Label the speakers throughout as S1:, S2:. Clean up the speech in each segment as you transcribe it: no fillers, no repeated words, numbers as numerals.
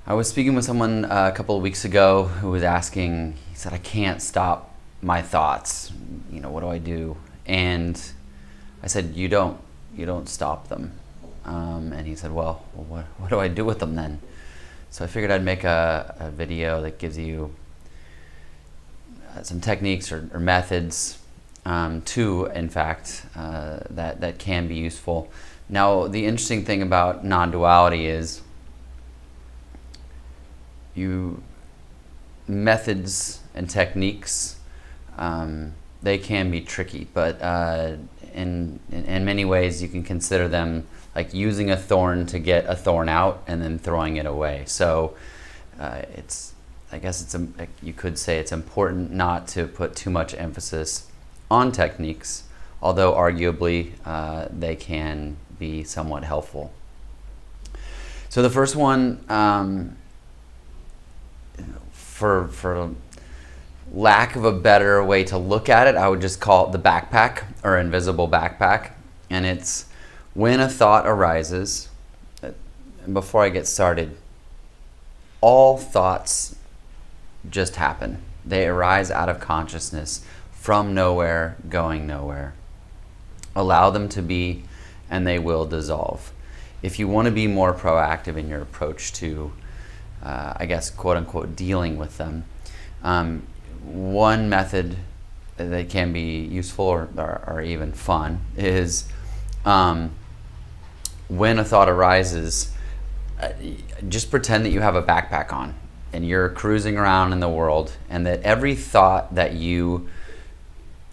S1: I was speaking with someone a couple of weeks ago who was asking, he said, I can't stop my thoughts. What do I do? And I said, you don't stop them. And he said, well, what do I do with them then? So I figured I'd make a video that gives you some techniques or methods, in fact, that can be useful. Now, the interesting thing about non-duality is methods and techniques, they can be tricky, but in many ways you can consider them like using a thorn to get a thorn out and then throwing it away. So you could say it's important not to put too much emphasis on techniques, although arguably they can be somewhat helpful. So the first one, for lack of a better way to look at it, I would just call it the backpack or invisible backpack. And it's when a thought arises, and before I get started, all thoughts just happen. They arise out of consciousness, from nowhere, going nowhere. Allow them to be, and they will dissolve. If you want to be more proactive in your approach to quote unquote, dealing with them. One method that can be useful or even fun is when a thought arises, just pretend that you have a backpack on and you're cruising around in the world, and that every thought that you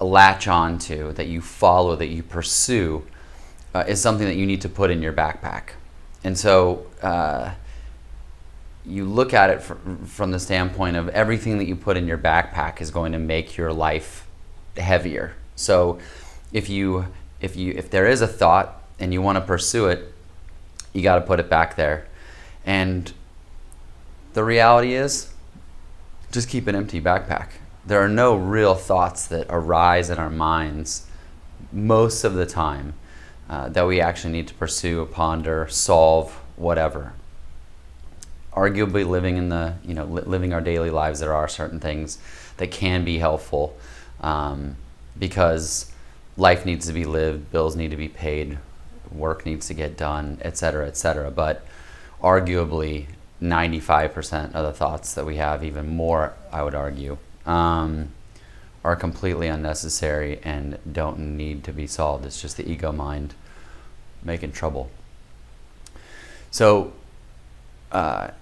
S1: latch onto, that you follow, that you pursue, is something that you need to put in your backpack. And so you look at it from the standpoint of everything that you put in your backpack is going to make your life heavier. So if there is a thought and you want to pursue it, you got to put it back there. And the reality is, just keep an empty backpack. There are no real thoughts that arise in our minds most of the time that we actually need to pursue, ponder, solve, whatever. Arguably, living our daily lives, there are certain things that can be helpful because life needs to be lived, bills need to be paid, work needs to get done, etc., etc. But arguably, 95% of the thoughts that we have, even more, I would argue, are completely unnecessary and don't need to be solved. It's just the ego mind making trouble. So,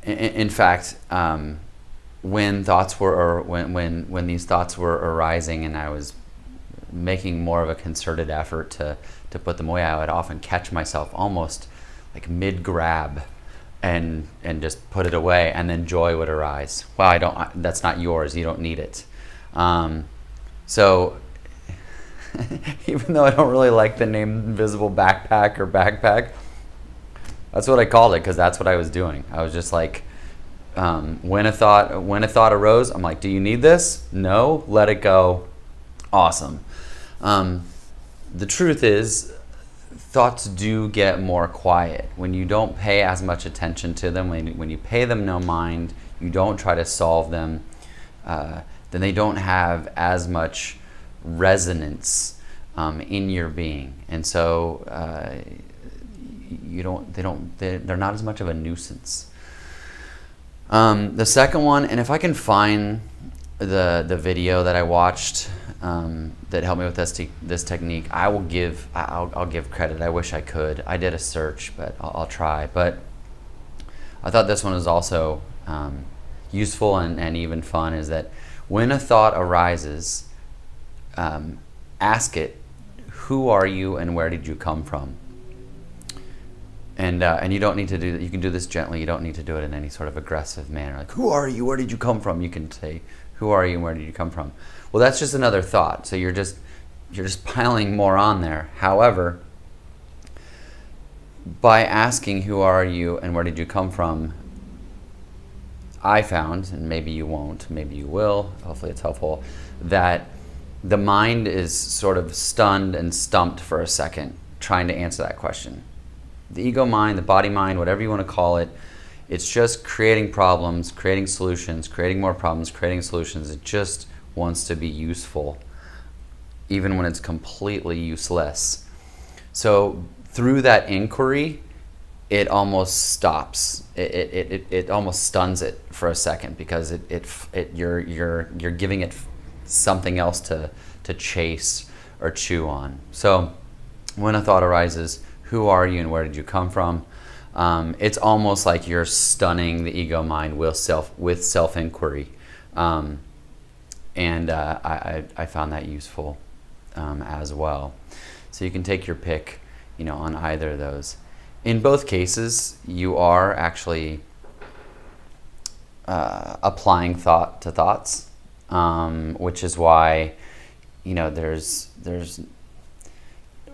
S1: in fact, when these thoughts were arising and I was making more of a concerted effort to put them away, I would often catch myself almost like mid-grab and just put it away, and then joy would arise. Well, that's not yours, you don't need it. So even though I don't really like the name invisible backpack or backpack, that's what I called it, because that's what I was doing. I was just like, when a thought arose, I'm like, do you need this? No, let it go. Awesome. The truth is, thoughts do get more quiet when you don't pay as much attention to them. When you pay them no mind, you don't try to solve them, then they don't have as much resonance in your being, and so they're not as much of a nuisance. The second one, and if I can find the video that I watched that helped me with this technique, I'll give credit. I wish I could. I did a search, but I'll try. But I thought this one was also useful and even fun. Is that when a thought arises, ask it, who are you and where did you come from? And you don't need to do that. You can do this gently. You don't need to do it in any sort of aggressive manner. Like, who are you? Where did you come from? You can say, who are you and where did you come from? Well, that's just another thought. So you're just piling more on there. However, by asking who are you and where did you come from, I found, and maybe you won't, maybe you will, hopefully it's helpful, that the mind is sort of stunned and stumped for a second trying to answer that question. The ego mind, the body mind, whatever you want to call it, It's just creating problems, creating solutions, creating more problems, creating solutions. It just wants to be useful, even when it's completely useless. So through that inquiry, it almost stops. It almost stuns it for a second, because you're giving it something else to chase or chew on. So when a thought arises, who are you and where did you come from? It's almost like you're stunning the ego mind with self-inquiry. I found that useful as well. So you can take your pick, on either of those. In both cases, you are actually applying thought to thoughts, which is why,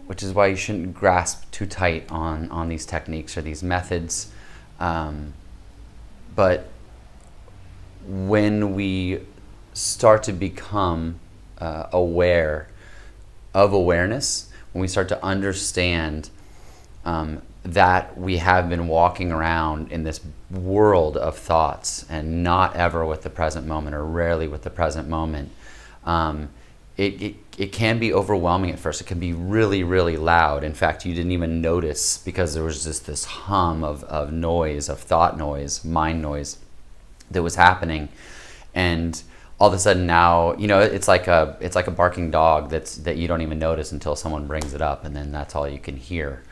S1: which is why you shouldn't grasp too tight on these techniques or these methods. But when we start to become aware of awareness, when we start to understand that we have been walking around in this world of thoughts and not ever with the present moment, or rarely with the present moment, it can be overwhelming at first. It can be really, really loud. In fact, you didn't even notice, because there was just this hum of noise, of thought noise, mind noise that was happening. And all of a sudden now, it's like a barking dog that you don't even notice until someone brings it up, and then that's all you can hear.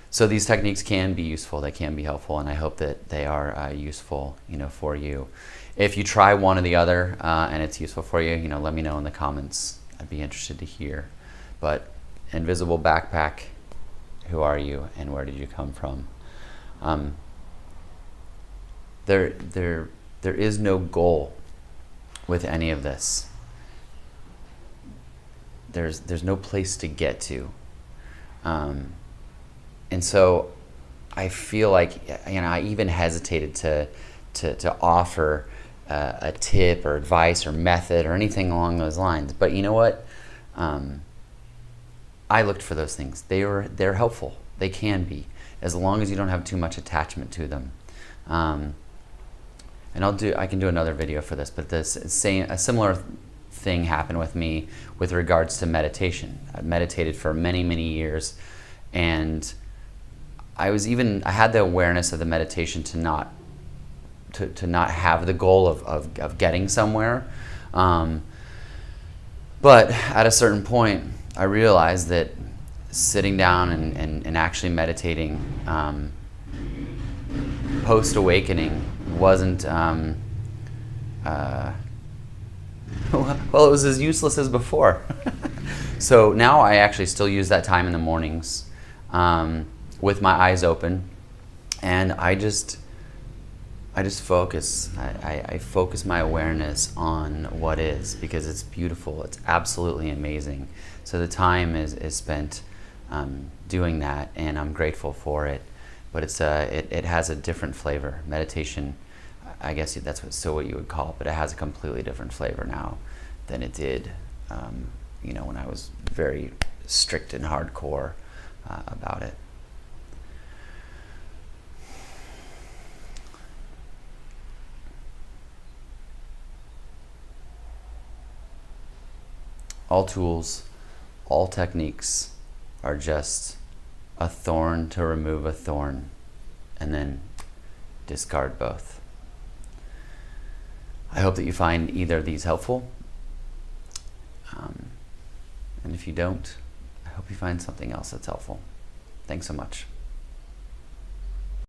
S1: So these techniques can be useful, they can be helpful, and I hope that they are useful, for you. If you try one or the other and it's useful for you, let me know in the comments. I'd be interested to hear. But invisible backpack, who are you and where did you come from? There is no goal with any of this. There's no place to get to. And so I feel like, I even hesitated to offer a tip or advice or method or anything along those lines. But you know what? I looked for those things. They're helpful. They can be, as long as you don't have too much attachment to them. And I can do another video for this, but a similar thing happened with me with regards to meditation. I meditated for many, many years, and I had the awareness of the meditation to not have the goal of getting somewhere. But at a certain point, I realized that sitting down and actually meditating post-awakening wasn't, well, it was as useless as before. So now I actually still use that time in the mornings with my eyes open, and I just focus. I focus my awareness on what is, because it's beautiful. It's absolutely amazing. So the time is spent doing that, and I'm grateful for it. But it has a different flavor. Meditation, I guess that's what you would call it, but it has a completely different flavor now than it did, when I was very strict and hardcore about it. All tools, all techniques are just a thorn to remove a thorn, and then discard both. I hope that you find either of these helpful. And if you don't, I hope you find something else that's helpful. Thanks so much.